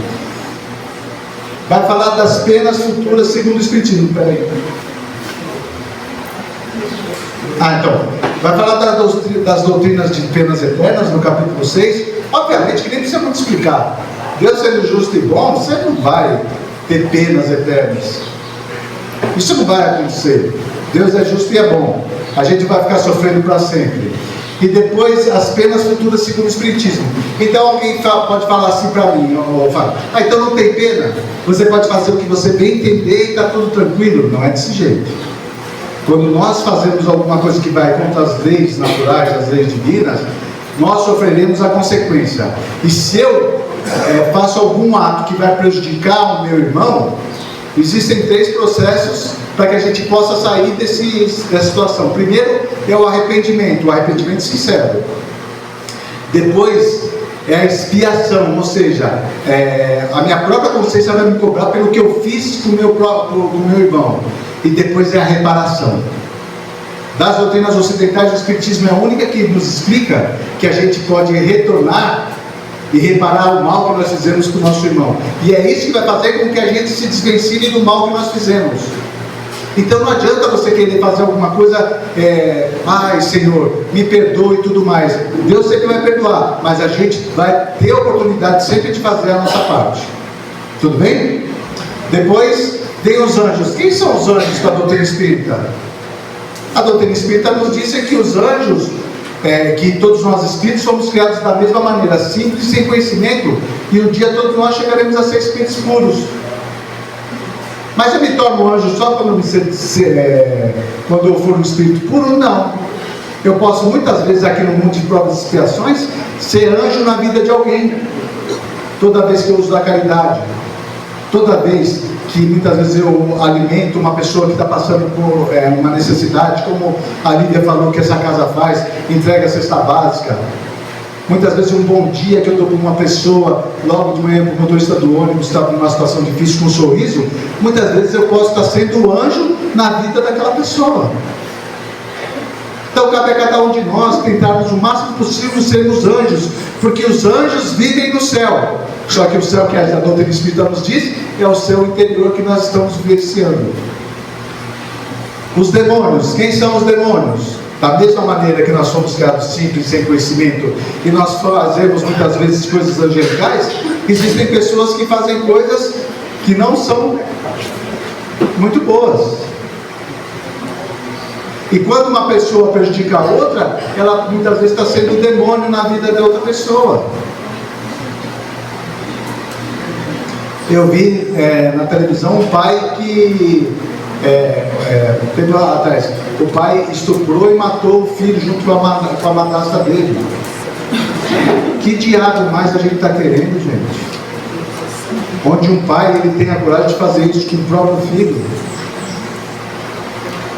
Vai falar das penas futuras segundo o Espiritismo. Espera aí. Então, vai falar das doutrinas de penas eternas no capítulo 6. Obviamente que nem precisa muito explicar. Deus sendo justo e bom, você não vai ter penas eternas. Isso não vai acontecer. Deus é justo e é bom. A gente vai ficar sofrendo para sempre. E depois as penas futuras segundo o Espiritismo. Então alguém pode falar assim para mim, então não tem pena? Você pode fazer o que você bem entender e está tudo tranquilo. Não é desse jeito. Quando nós fazemos alguma coisa que vai contra as leis naturais, as leis divinas, nós sofreremos a consequência. E se eu faço algum ato que vai prejudicar o meu irmão, existem 3 processos para que a gente possa sair dessa situação. Primeiro é o arrependimento sincero. Depois é a expiação, ou seja, a minha própria consciência vai me cobrar pelo que eu fiz com o meu irmão. E depois é a reparação. Das doutrinas ocidentais, o Espiritismo é a única que nos explica que a gente pode retornar e reparar o mal que nós fizemos com o nosso irmão. E é isso que vai fazer com que a gente se desvencilhe do mal que nós fizemos. Então não adianta você querer fazer alguma coisa, ai Senhor, me perdoe e tudo mais. Deus sempre vai perdoar, mas a gente vai ter a oportunidade sempre de fazer a nossa parte. Tudo bem? Depois tem os anjos. Quem são os anjos da doutrina espírita? A doutrina espírita nos diz que os anjos, que todos nós espíritos somos criados da mesma maneira, simples, sem conhecimento, e um dia todos nós chegaremos a ser espíritos puros. Mas eu me torno anjo só quando eu for um espírito puro? Não. Eu posso muitas vezes aqui no mundo de provas e expiações ser anjo na vida de alguém. Toda vez que eu uso da caridade, toda vez que muitas vezes eu alimento uma pessoa que está passando por uma necessidade, como a Lívia falou que essa casa faz, entrega a cesta básica. Muitas vezes um bom dia que eu dou para uma pessoa, logo de manhã para o motorista do ônibus, está numa situação difícil, com um sorriso, muitas vezes eu posso estar sendo anjo na vida daquela pessoa. Então cabe a cada um de nós tentarmos o máximo possível sermos anjos, porque os anjos vivem no céu. Só que o céu que a doutrina espírita nos diz é o céu interior que nós estamos vivenciando. Os demônios, quem são os demônios? Da mesma maneira que nós somos criados simples, sem conhecimento, e nós fazemos muitas vezes coisas angelicais, existem pessoas que fazem coisas que não são muito boas. E quando uma pessoa prejudica a outra, ela muitas vezes está sendo um demônio na vida da outra pessoa. Eu vi na televisão um pai que teve lá atrás, o pai estuprou e matou o filho junto com a madrasta dele. Que diabo mais a gente está querendo, gente? Onde um pai ele tem a coragem de fazer isso com o próprio filho.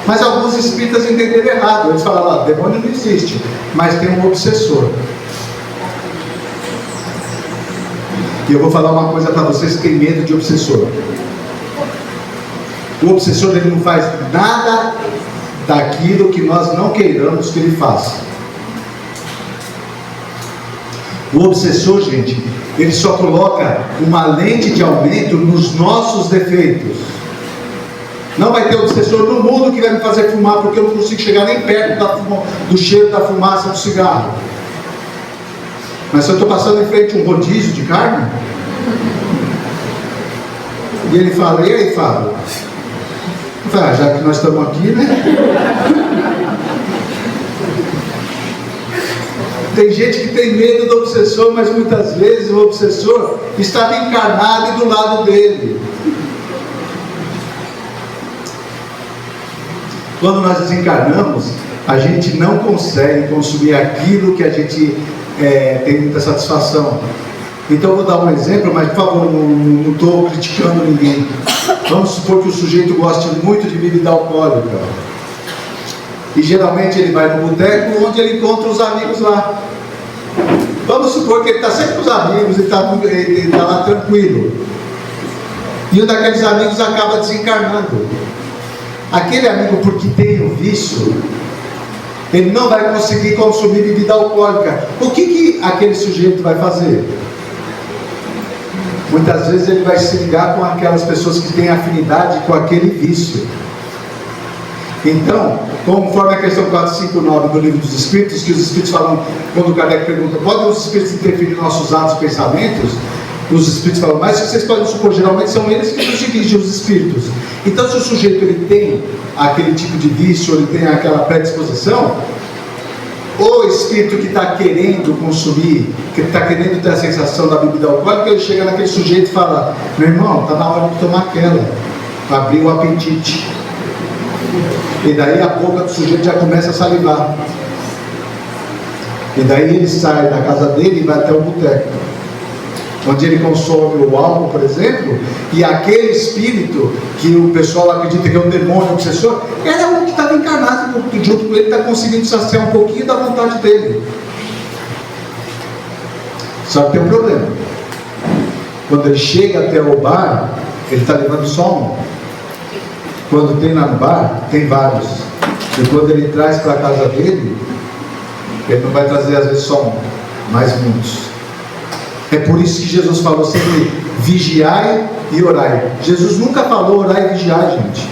Mas alguns espíritas entenderam errado. Eles falaram lá, demônio não existe, mas tem um obsessor. E eu vou falar uma coisa para vocês que têm medo de obsessor. O obsessor ele não faz nada daquilo que nós não queiramos que ele faça. O obsessor, gente, ele só coloca uma lente de aumento nos nossos defeitos. Não vai ter obsessor no mundo que vai me fazer fumar, porque eu não consigo chegar nem perto do cheiro da fumaça do cigarro. Mas se eu estou passando em frente a um rodízio de carne, e ele fala, e aí Fábio? Eu falo, já que nós estamos aqui, né? Tem gente que tem medo do obsessor, mas muitas vezes o obsessor estava encarnado e do lado dele. Quando nós desencarnamos, a gente não consegue consumir aquilo que a gente tem muita satisfação. Então eu vou dar um exemplo, mas por favor, não estou criticando ninguém. Vamos supor que o sujeito goste muito de bebida alcoólica. E geralmente ele vai no boteco onde ele encontra os amigos lá. Vamos supor que ele está sempre com os amigos, ele está lá tranquilo. E um daqueles amigos acaba desencarnando. Aquele amigo, porque tem o vício, ele não vai conseguir consumir bebida alcoólica. O que aquele sujeito vai fazer? Muitas vezes ele vai se ligar com aquelas pessoas que têm afinidade com aquele vício. Então, conforme a questão 459 do Livro dos Espíritos, que os Espíritos falam, quando o Kardec pergunta, podem os Espíritos interferir em nossos atos e pensamentos? Os Espíritos falam, mas vocês podem supor, geralmente são eles que nos dirigem, os Espíritos. Então, se o sujeito ele tem aquele tipo de vício, ele tem aquela predisposição, o espírito que está querendo consumir, que está querendo ter a sensação da bebida alcoólica, ele chega naquele sujeito e fala, meu irmão, está na hora de tomar aquela, para abrir o apetite. E daí a boca do sujeito já começa a salivar. E daí ele sai da casa dele e vai até o boteco, onde ele consome o álcool, por exemplo, e aquele espírito que o pessoal acredita que é um demônio obsessor, era um que estava encarnado junto com ele, está conseguindo saciar um pouquinho da vontade dele. Só que tem um problema. Quando ele chega até o bar, ele está levando só um. Quando tem lá no bar, tem vários. E quando ele traz para a casa dele, ele não vai trazer às vezes só um, mas muitos. É por isso que Jesus falou sempre: vigiai e orai. Jesus nunca falou orai e vigiai, gente.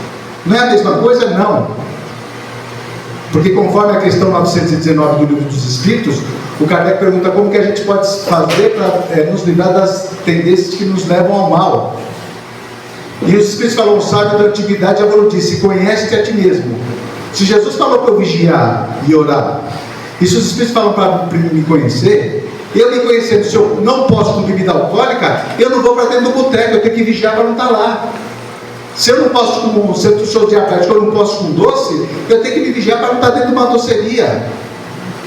Não é a mesma coisa? Não. Porque conforme a questão 919 do Livro dos Espíritos, o Kardec pergunta como que a gente pode fazer para nos livrar das tendências que nos levam ao mal. E os Espíritos falam: o sábio da antiguidade já disse: conhece-te a ti mesmo. Se Jesus falou para eu vigiar e orar, e se os Espíritos falam para me conhecer, eu me conhecendo, se eu não posso com bebida alcoólica, eu não vou para dentro do boteco, eu tenho que vigiar para não estar lá. Se eu não posso com, se eu sou diabético, eu não posso com doce, eu tenho que me vigiar para não estar dentro de uma doceria.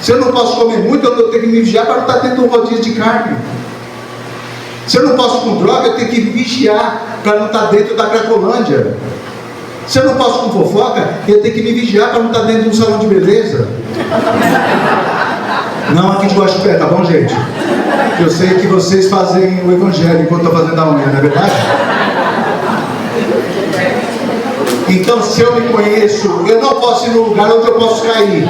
Se eu não posso comer muito, eu tenho que me vigiar para não estar dentro de um rodízio de carne. Se eu não posso com droga, eu tenho que me vigiar para não estar dentro da Cracolândia. Se eu não posso com fofoca, eu tenho que me vigiar para não estar dentro de um salão de beleza. Não aqui de Guaxupé, tá bom, gente? Eu sei que vocês fazem o evangelho enquanto estou fazendo a unha, não é verdade? Então, se eu me conheço, eu não posso ir no lugar onde eu posso cair.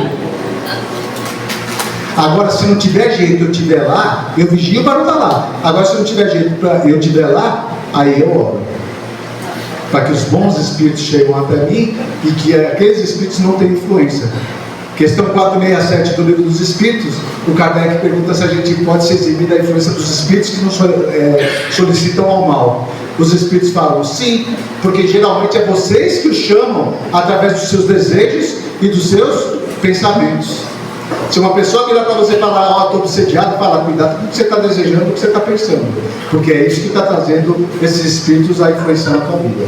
Agora, se não tiver jeito, eu estiver lá, eu vigio para não estar lá. Agora, se não tiver jeito para eu estiver lá, aí eu oro, para que os bons espíritos cheguem até mim e que aqueles espíritos não tenham influência. Questão 467 do Livro dos Espíritos, o Kardec pergunta se a gente pode se eximir da influência dos espíritos que nos solicitam ao mal. Os espíritos falam sim, porque geralmente é vocês que os chamam através dos seus desejos e dos seus pensamentos. Se uma pessoa virar para você e falar: ó, estou obsediado, fala: cuidado com o que você está desejando, com o que você está pensando, porque é isso que está trazendo esses espíritos a influenciar a tua vida.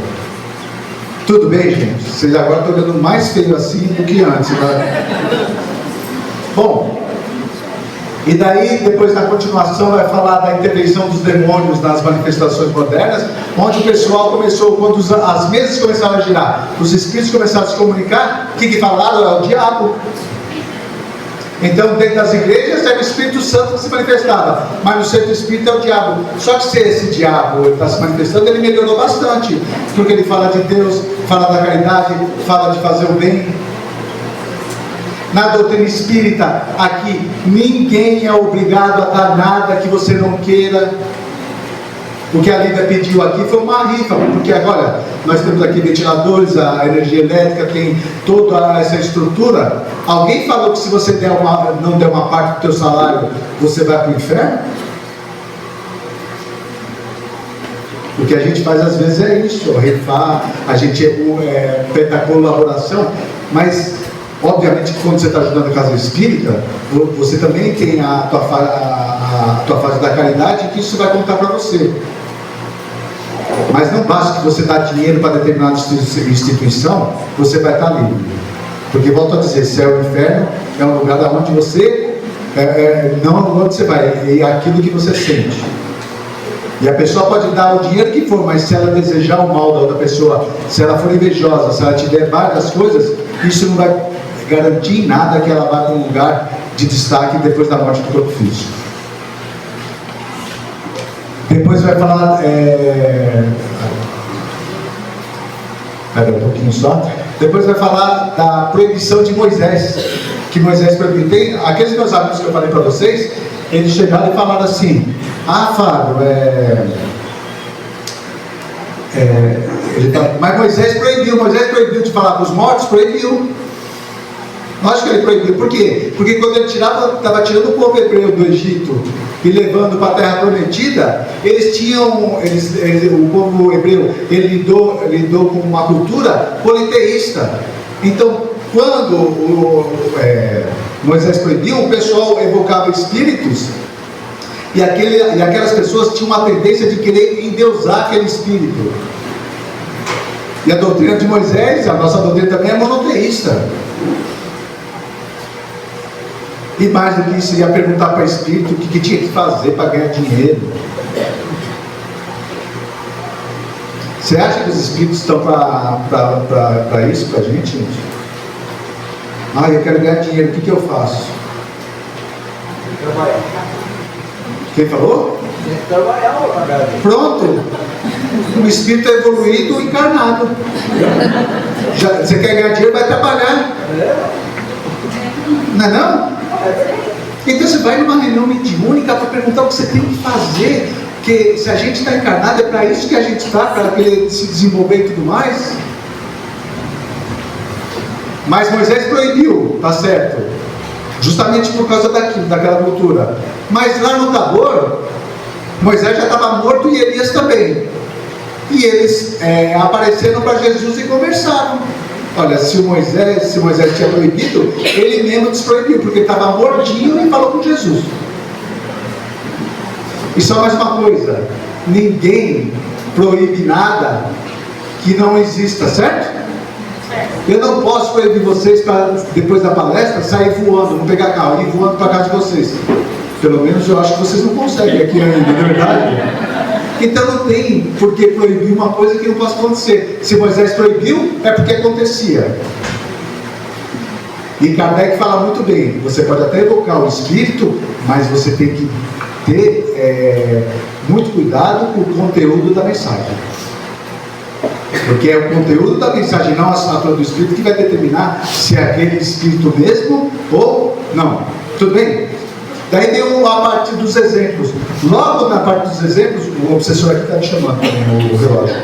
Tudo bem, gente? Vocês agora estão olhando mais feio assim do que antes, né? Bom, e daí depois na continuação vai falar da intervenção dos demônios nas manifestações modernas, onde o pessoal começou, quando as mesas começaram a girar, os espíritos começaram a se comunicar, o que falaram? É o diabo. Então, dentro das igrejas é o Espírito Santo que se manifestava, mas no centro espírita é o diabo. Só que se esse diabo está se manifestando, ele melhorou bastante, porque ele fala de Deus, fala da caridade, fala de fazer o bem. Na doutrina espírita, aqui, ninguém é obrigado a dar nada que você não queira. O que a Lívia pediu aqui foi uma rifa, porque agora nós temos aqui ventiladores, a energia elétrica, tem toda essa estrutura. Alguém falou que se você não der uma parte do teu salário, você vai para o inferno? O que a gente faz às vezes é isso, rifar, a gente pede a colaboração, mas obviamente que quando você está ajudando a casa espírita, você também tem a tua fase da caridade, que isso vai contar para você. Mas não basta que você dá dinheiro para determinada instituição, você vai estar livre. Porque, volto a dizer, céu e inferno é um lugar onde você, não onde você vai, é aquilo que você sente. E a pessoa pode dar o dinheiro que for, mas se ela desejar o mal da outra pessoa, se ela for invejosa, se ela tiver várias coisas, isso não vai garantir em nada que ela vá para um lugar de destaque depois da morte do corpo físico. Depois vai falar, espera um pouquinho só. Depois vai falar da proibição de Moisés, que Moisés proibiu. Tem aqueles meus amigos que eu falei para vocês, eles chegaram e falaram assim: ah, Fábio, mas Moisés proibiu de falar dos mortos, proibiu. Acho que ele proibiu. Por quê? Porque quando ele estava tirando o povo hebreu do Egito e levando para a terra prometida, o povo hebreu, ele lidou com uma cultura politeísta. Então, quando Moisés proibiu, o pessoal evocava espíritos e aquelas pessoas tinham uma tendência de querer endeusar aquele espírito. E a doutrina de Moisés, a nossa doutrina também é monoteísta. E mais do que isso, ia perguntar para o Espírito o que tinha que fazer para ganhar dinheiro. Você acha que os Espíritos estão para isso, para a gente? Ah, eu quero ganhar dinheiro, o que eu faço? Trabalhar. Quem falou? Tem que trabalhar, Pronto. O Espírito é evoluído, encarnado. Você quer ganhar dinheiro, vai trabalhar. Não é não? Então você vai numa reunião mediúnica para perguntar o que você tem que fazer, que se a gente está encarnado é para isso que a gente está, para ele se desenvolver e tudo mais. Mas Moisés proibiu, tá certo, justamente por causa daquela cultura. Mas lá no Tabor, Moisés já estava morto e Elias também. E eles apareceram para Jesus e conversaram. Olha, se Moisés tinha proibido, ele mesmo desproibiu, porque estava mortinho e falou com Jesus. E só mais uma coisa: ninguém proíbe nada que não exista, certo? Eu não posso proibir vocês para depois da palestra sair voando, não pegar carro, ir voando para casa de vocês. Pelo menos eu acho que vocês não conseguem aqui ainda, não é verdade? Então não tem por que proibir uma coisa que não possa acontecer. Se Moisés proibiu, é porque acontecia. E Kardec fala muito bem: você pode até evocar o Espírito, mas você tem que ter muito cuidado com o conteúdo da mensagem. Porque é o conteúdo da mensagem, não a assinatura do Espírito, que vai determinar se é aquele Espírito mesmo ou não. Tudo bem? Daí tem a parte dos exemplos. Logo na parte dos exemplos, o obsessor aqui está me chamando também, o relógio.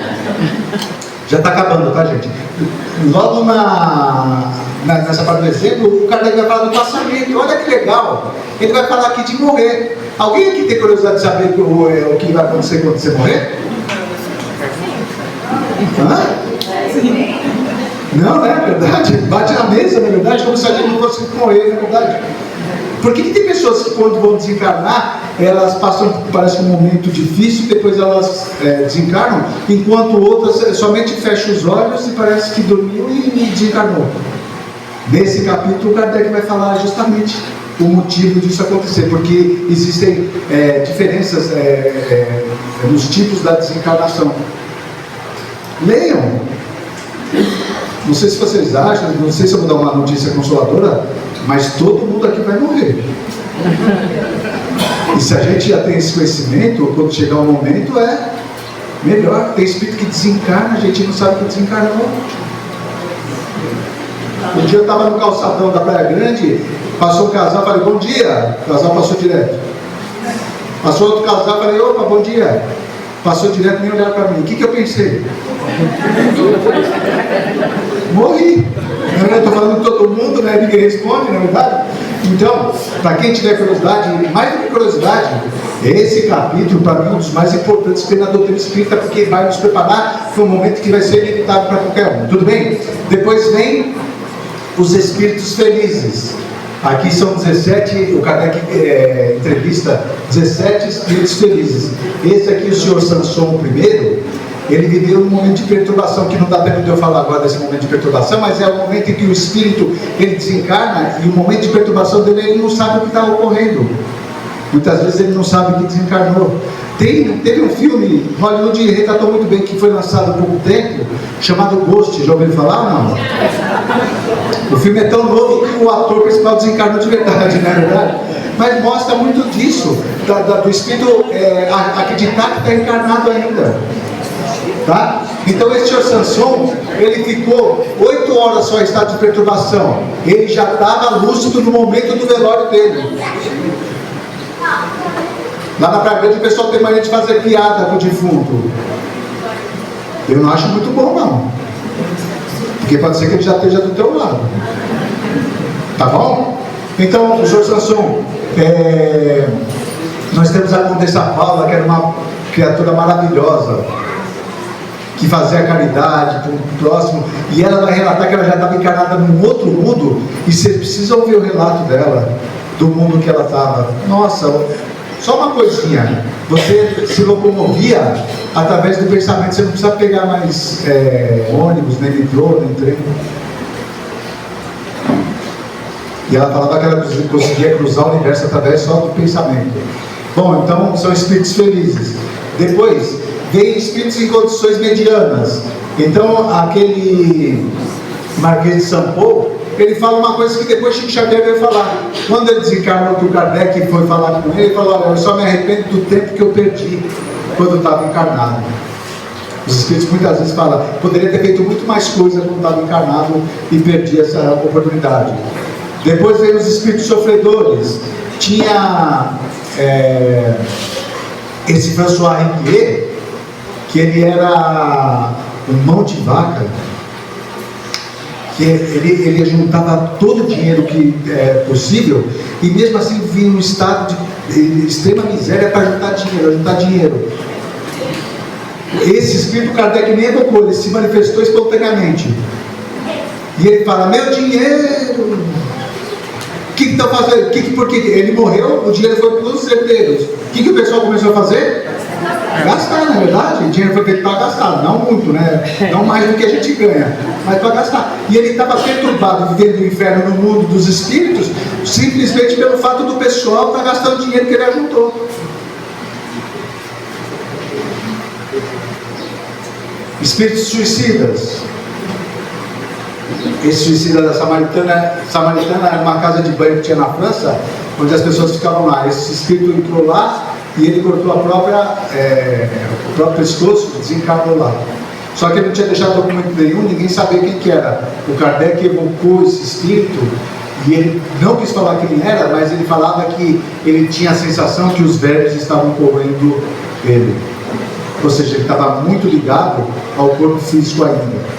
Já está acabando, tá, gente? Logo nessa parte do exemplo, o Kardec vai falar do passamento. Olha que legal. Ele vai falar aqui de morrer. Alguém aqui tem curiosidade de saber o que vai acontecer quando você morrer? Hã? Não, é verdade. Bate na mesa, na verdade, como se a gente não fosse morrer, na verdade. Por que tem pessoas que quando vão desencarnar, elas passam, parece um momento difícil, depois elas desencarnam, enquanto outras somente fecham os olhos e parece que dormiu e desencarnou? Nesse capítulo, o Kardec vai falar justamente o motivo disso acontecer, porque existem diferenças nos tipos da desencarnação. Leiam. Não sei se vocês acham, não sei se eu vou dar uma notícia consoladora, mas todo mundo aqui vai morrer. E se a gente já tem esse conhecimento, quando chegar o momento, é melhor. Tem espírito que desencarna, a gente não sabe que desencarnou. Um dia eu estava no calçadão da Praia Grande, passou um casal, falei, bom dia. O casal passou direto. Passou outro casal, falei, opa, bom dia. Passou direto, nem olharam para mim. O que eu pensei? Morri. Eu estou falando de todo mundo, né? Ninguém responde, na verdade. Então, para quem tiver curiosidade, mais do que curiosidade, esse capítulo, para mim, é um dos mais importantes que tem na doutrina espírita, porque vai nos preparar para um momento que vai ser inevitável para qualquer um. Tudo bem? Depois vem os espíritos felizes. Aqui são 17, o Kardec entrevista 17 espíritos felizes. Esse aqui, o senhor Sanson, o primeiro, ele viveu um momento de perturbação, que não dá tempo de eu falar agora desse momento de perturbação, mas é o momento em que o espírito, ele desencarna, e o momento de perturbação dele, ele não sabe o que está ocorrendo. Muitas vezes ele não sabe que desencarnou. Teve um filme, Hollywood retratou muito bem, que foi lançado há pouco tempo, chamado Ghost. Já ouviram falar ou não? O filme é tão novo que o ator principal desencarnou de verdade, não é verdade? Mas mostra muito disso, do espírito acreditar que está encarnado ainda. Tá? Então esse senhor Sanson, ele ficou 8 horas só em estado de perturbação. Ele já estava lúcido no momento do velório dele. Lá na Praia Grande o pessoal tem mania de fazer piada com o defunto. Eu não acho muito bom, não. Porque pode ser que ele já esteja do teu lado. Tá bom? Então, o senhor Sanson, nós temos a Condessa Paula, que era uma criatura maravilhosa, que fazia caridade para o próximo, e ela vai relatar que ela já estava encarnada num outro mundo, e vocês precisam ouvir o relato dela, do mundo que ela estava. Nossa, só uma coisinha, você se locomovia através do pensamento, você não precisa pegar mais ônibus, nem metrô, nem trem. E ela falava que ela conseguia cruzar o universo através só do pensamento. Bom, então são espíritos felizes. Depois, vem espíritos em condições medianas. Então, aquele Marquês de São Paulo, ele fala uma coisa que depois Chico Xavier veio falar. Quando ele desencarnou, que o Kardec foi falar com ele, ele falou: olha, eu só me arrependo do tempo que eu perdi quando eu estava encarnado. Os espíritos muitas vezes falam: poderia ter feito muito mais coisa quando estava encarnado e perdi essa oportunidade. Depois veio os espíritos sofredores. Tinha esse François Riquier, que ele era um mão de vaca, que ele juntava todo o dinheiro que é possível, e mesmo assim vinha um estado de extrema miséria para juntar dinheiro. Esse espírito Kardec nem evocou, ele se manifestou espontaneamente. E ele fala: meu dinheiro! O que estão fazendo? Porque ele morreu, o dinheiro foi para os herdeiros. O que o pessoal começou a fazer? Gastar, na verdade. O dinheiro foi feito para gastar, não muito, né? Não mais do que a gente ganha, mas para gastar. E ele estava perturbado, vivendo no inferno, no mundo dos espíritos, simplesmente pelo fato do pessoal estar gastando o dinheiro que ele ajuntou. Espíritos suicidas. Esse suicida da Samaritana era uma casa de banho que tinha na França, onde as pessoas ficavam lá. Esse espírito entrou lá e ele cortou o próprio pescoço e desencarnou lá. Só que ele não tinha deixado documento nenhum, ninguém sabia quem que era. O Kardec evocou esse espírito e ele não quis falar quem era, mas ele falava que ele tinha a sensação que os vermes estavam corroendo ele. Ou seja, ele estava muito ligado ao corpo físico ainda.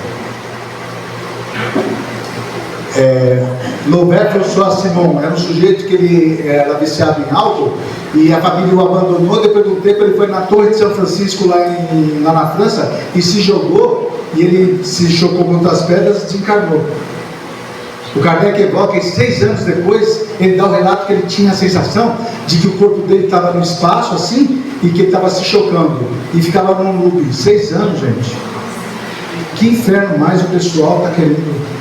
Norbert François Simon era um sujeito que ele era viciado em álcool e a família o abandonou. Depois de um tempo ele foi na Torre de São Francisco lá na França e se jogou, e ele se chocou contra as pedras e desencarnou. O Kardec evoca, e 6 anos depois ele dá o relato que ele tinha a sensação de que o corpo dele estava no espaço assim e que ele estava se chocando e ficava num loop. 6 anos, gente. Que inferno mais o pessoal está querendo.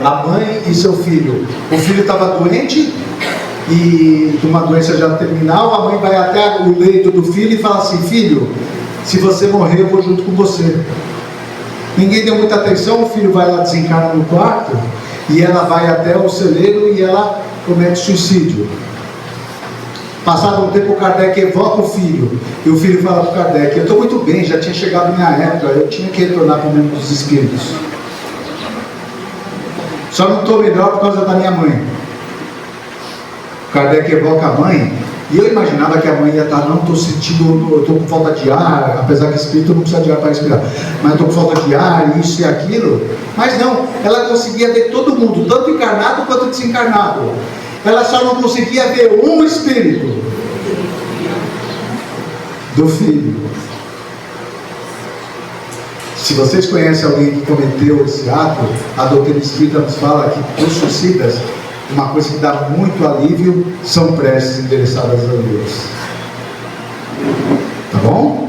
A mãe e seu filho. O filho estava doente e de uma doença já terminal. A mãe vai até o leito do filho e fala assim: filho, se você morrer eu vou junto com você. Ninguém deu muita atenção. O filho vai lá, desencarna no quarto, e ela vai até o celeiro e ela comete suicídio. Passado um tempo, o Kardec evoca o filho e o filho fala para o Kardec: eu estou muito bem, já tinha chegado minha época, eu tinha que retornar para o mundo dos espíritos. Só não estou melhor por causa da minha mãe. O Kardec evoca a mãe, e eu imaginava que a mãe ia estar: não estou sentindo, eu estou com falta de ar, apesar que espírito não precisa de ar para respirar, mas estou com falta de ar, isso e aquilo. Mas não, ela conseguia ver todo mundo, tanto encarnado quanto desencarnado. Ela só não conseguia ver um espírito do filho. Se vocês conhecem alguém que cometeu esse ato, a doutrina espírita nos fala que para os suicidas, uma coisa que dá muito alívio são preces endereçadas a Deus. Tá bom?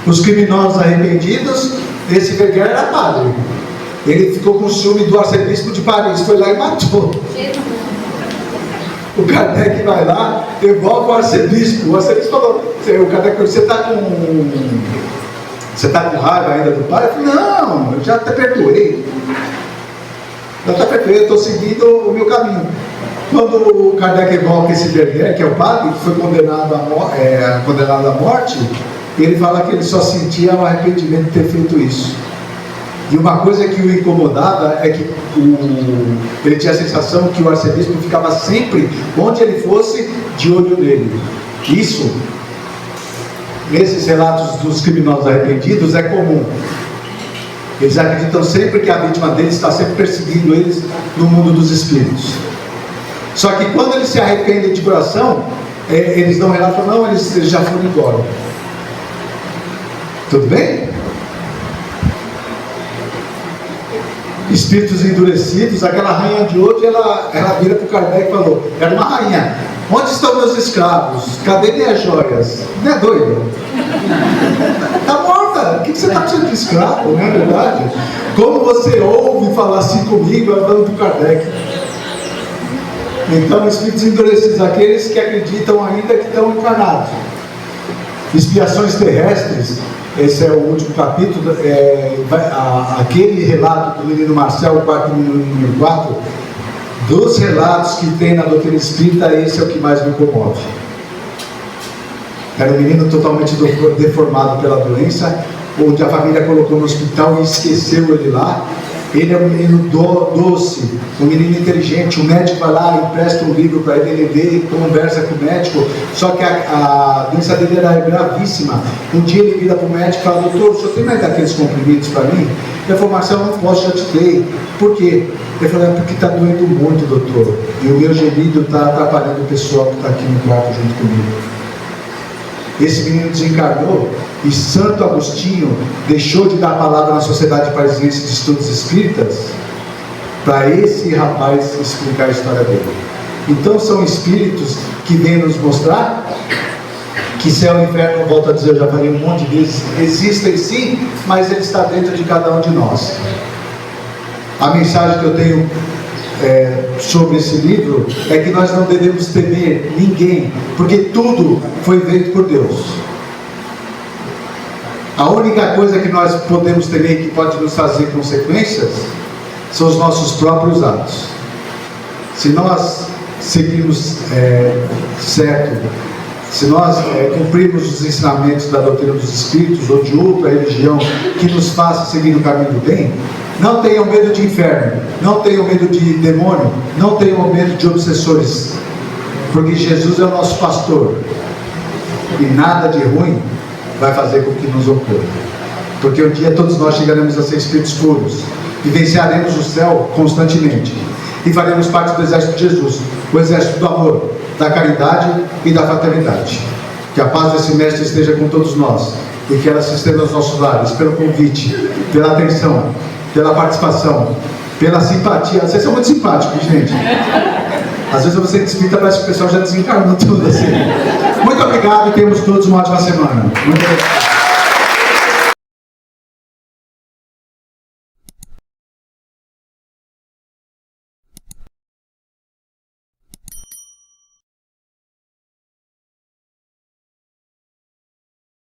Os criminosos arrependidos, esse Verguer era padre. Ele ficou com ciúme do arcebispo de Paris, foi lá e matou. O Kardec vai lá, evoca o arcebispo. O arcebispo falou: o Kardec, você está com raiva ainda do pai? Eu falei: não, eu já até perdoei. Eu estou seguindo o meu caminho. Quando o Kardec evoca esse Verguer, que é o padre, que foi condenado à morte, ele fala que ele só sentia o arrependimento de ter feito isso. E uma coisa que o incomodava é que ele tinha a sensação que o arcebispo ficava sempre, onde ele fosse, de olho nele. Isso, nesses relatos dos criminosos arrependidos, é comum. Eles acreditam sempre que a vítima deles está sempre perseguindo eles no mundo dos espíritos. Só que quando eles se arrependem de coração, eles dão relato: não, eles já foram embora. Tudo bem? espíritos endurecidos, aquela rainha de hoje, ela vira para o Kardec e falou, era uma rainha, onde estão meus escravos? Cadê minhas joias? Não é doido? Está morta, o que você está precisando de escravo, não é verdade? Como você ouve falar assim comigo, ela falando do Kardec. Então, espíritos endurecidos, aqueles que acreditam ainda que estão encarnados. Expiações terrestres, esse é o último capítulo, aquele relato do menino Marcel, o quarto número 4, dos relatos que tem na doutrina espírita, esse é o que mais me comove. Era um menino totalmente deformado pela doença, onde a família colocou no hospital e esqueceu ele lá. Ele é um menino doce, um menino inteligente. O médico vai lá, empresta um livro para ele ler, conversa com o médico. Só que a doença dele era gravíssima. Um dia ele vira para o médico e fala: doutor, o senhor tem mais daqueles comprimidos para mim? Ele falou: Marcelo, não posso, já te dei. Por quê? Ele falou: é porque está doendo muito, doutor. E o meu gemido está atrapalhando o pessoal que está aqui no quarto junto comigo. Esse menino desencarnou e Santo Agostinho deixou de dar a palavra na Sociedade Parisiense de Estudos Espíritas para esse rapaz explicar a história dele. Então são espíritos que vêm nos mostrar que céu e inferno, volto a dizer, eu já falei um monte de vezes, existem sim, mas ele está dentro de cada um de nós. A mensagem que eu tenho sobre esse livro é que nós não devemos temer ninguém, porque tudo foi feito por Deus. A única coisa que nós podemos temer, que pode nos trazer consequências, são os nossos próprios atos. Se nós seguirmos certo, se nós cumprirmos os ensinamentos da doutrina dos Espíritos ou de outra religião que nos faça seguir no caminho do bem, não tenham medo de inferno, não tenham medo de demônio, não tenham medo de obsessores, porque Jesus é o nosso pastor e nada de ruim vai fazer com que nos ocorra, porque um dia todos nós chegaremos a ser espíritos puros, vivenciaremos o céu constantemente e faremos parte do exército de Jesus, o exército do amor, da caridade e da fraternidade. Que a paz desse mestre esteja com todos nós e que ela se estenda aos nossos lares, pelo convite, pela atenção, pela participação, pela simpatia. Vocês são muito simpáticos, gente. Às vezes você espírita, parece que o pessoal já desencarnou tudo assim. Muito obrigado e temos todos uma ótima semana. Muito obrigado.